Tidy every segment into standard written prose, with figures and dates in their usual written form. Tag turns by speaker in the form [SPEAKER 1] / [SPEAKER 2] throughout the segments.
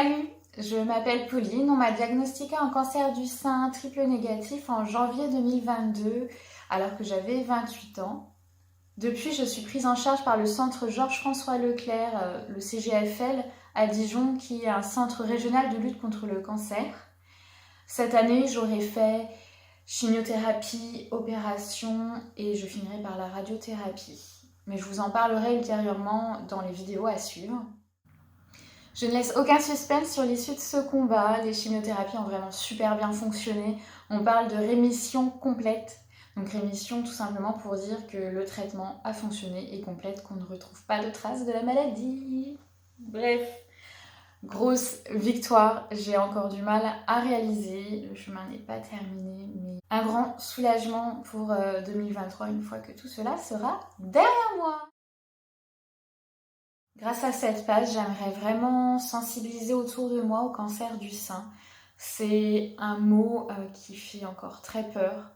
[SPEAKER 1] Salut, je m'appelle Pauline, on m'a diagnostiqué un cancer du sein triple négatif en janvier 2022 alors que j'avais 28 ans. Depuis, je suis prise en charge par le centre Georges-François Leclerc, le CGFL à Dijon, qui est un centre régional de lutte contre le cancer. Cette année, j'aurai fait chimiothérapie, opération et je finirai par la radiothérapie. Mais je vous en parlerai ultérieurement dans les vidéos à suivre. Je ne laisse aucun suspense sur l'issue de ce combat. Les chimiothérapies ont vraiment super bien fonctionné. On parle de rémission complète. Donc rémission tout simplement pour dire que le traitement a fonctionné et complète, qu'on ne retrouve pas de traces de la maladie. Bref, grosse victoire. J'ai encore du mal à réaliser. Le chemin n'est pas terminé, mais un grand soulagement pour 2023 une fois que tout cela sera derrière moi. Grâce à cette page, j'aimerais vraiment sensibiliser autour de moi au cancer du sein. C'est un mot qui fait encore très peur.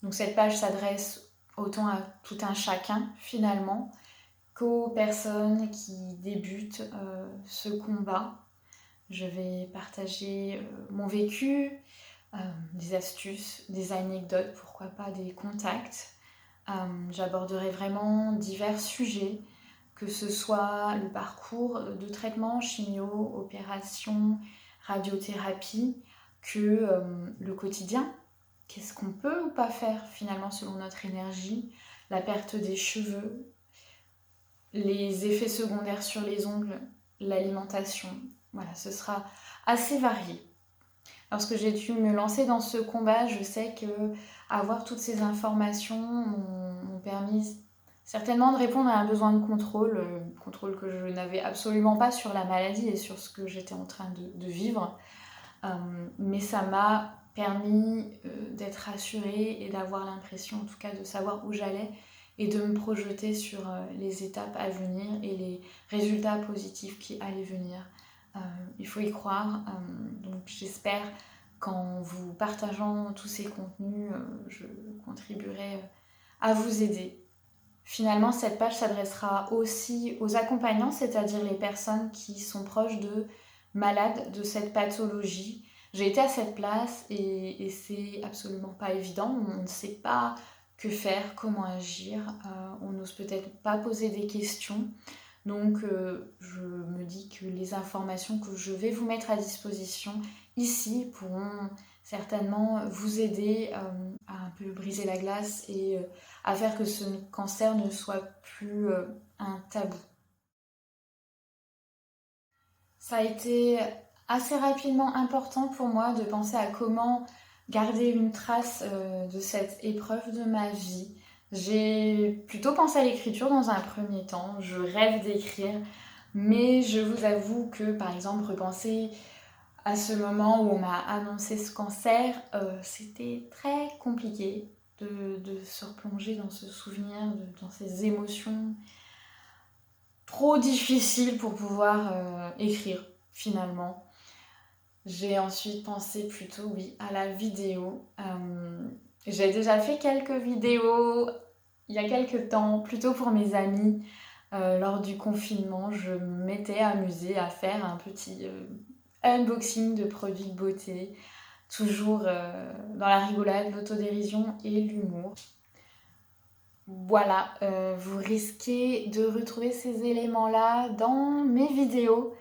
[SPEAKER 1] Donc cette page s'adresse autant à tout un chacun finalement qu'aux personnes qui débutent ce combat. Je vais partager mon vécu, des astuces, des anecdotes, pourquoi pas des contacts. J'aborderai vraiment divers sujets, que ce soit le parcours de traitement, chimio, opération, radiothérapie, que le quotidien. Qu'est-ce qu'on peut ou pas faire finalement selon notre énergie, la perte des cheveux, les effets secondaires sur les ongles, l'alimentation. Voilà, ce sera assez varié. Lorsque j'ai dû me lancer dans ce combat, je sais que avoir toutes ces informations m'ont permis certainement de répondre à un besoin de contrôle que je n'avais absolument pas sur la maladie et sur ce que j'étais en train de vivre. Mais ça m'a permis d'être rassurée et d'avoir l'impression en tout cas de savoir où j'allais et de me projeter sur les étapes à venir et les résultats positifs qui allaient venir. Il faut y croire, donc j'espère qu'en vous partageant tous ces contenus, je contribuerai à vous aider. Finalement, cette page s'adressera aussi aux accompagnants, c'est-à-dire les personnes qui sont proches de malades de cette pathologie. J'ai été à cette place et c'est absolument pas évident. On ne sait pas que faire, comment agir. On n'ose peut-être pas poser des questions. Donc je me dis que les informations que je vais vous mettre à disposition ici pourront certainement vous aider à un peu briser la glace et à faire que ce cancer ne soit plus un tabou. Ça a été assez rapidement important pour moi de penser à comment garder une trace de cette épreuve de ma vie. J'ai plutôt pensé à l'écriture dans un premier temps, je rêve d'écrire, mais je vous avoue que par exemple repenser à ce moment où on m'a annoncé ce cancer, c'était très compliqué de se replonger dans ce souvenir, dans ces émotions trop difficiles pour pouvoir écrire finalement. J'ai ensuite pensé plutôt, oui, à la vidéo. J'ai déjà fait quelques vidéos il y a quelques temps, plutôt pour mes amis. Lors du confinement, je m'étais amusée à faire un petit unboxing de produits de beauté, toujours dans la rigolade, l'autodérision et l'humour. Voilà, vous risquez de retrouver ces éléments-là dans mes vidéos.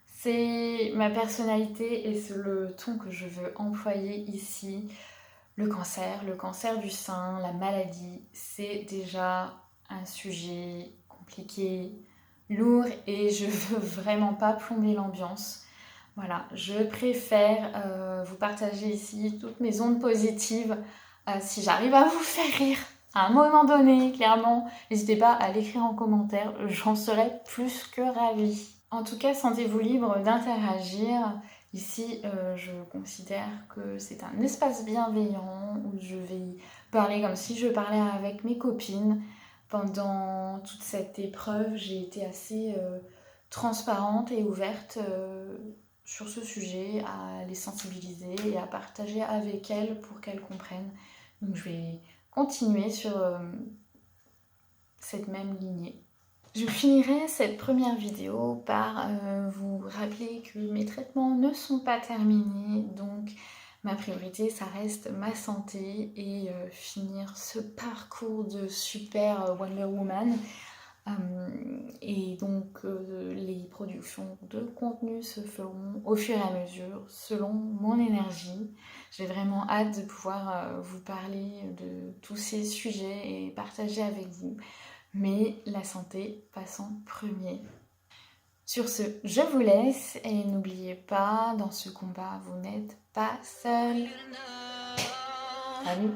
[SPEAKER 1] C'est ma personnalité et c'est le ton que je veux employer ici. Le cancer du sein, la maladie, c'est déjà un sujet compliqué, lourd et je veux vraiment pas plomber l'ambiance. Voilà, je préfère vous partager ici toutes mes ondes positives. Si j'arrive à vous faire rire à un moment donné, clairement, n'hésitez pas à l'écrire en commentaire, j'en serais plus que ravie. En tout cas, sentez-vous libre d'interagir. Ici, je considère que c'est un espace bienveillant où je vais parler comme si je parlais avec mes copines. Pendant toute cette épreuve, j'ai été assez transparente et ouverte sur ce sujet, à les sensibiliser et à partager avec elles pour qu'elles comprennent. Donc je vais continuer sur cette même lignée. Je finirai cette première vidéo par vous rappeler que mes traitements ne sont pas terminés, donc ma priorité ça reste ma santé et finir ce parcours de super Wonder Woman. Et donc les productions de contenu se feront au fur et à mesure selon mon énergie. J'ai vraiment hâte de pouvoir vous parler de tous ces sujets et partager avec vous. Mais la santé passe en premier. Sur ce, je vous laisse et n'oubliez pas, dans ce combat, vous n'êtes pas seul. Salut!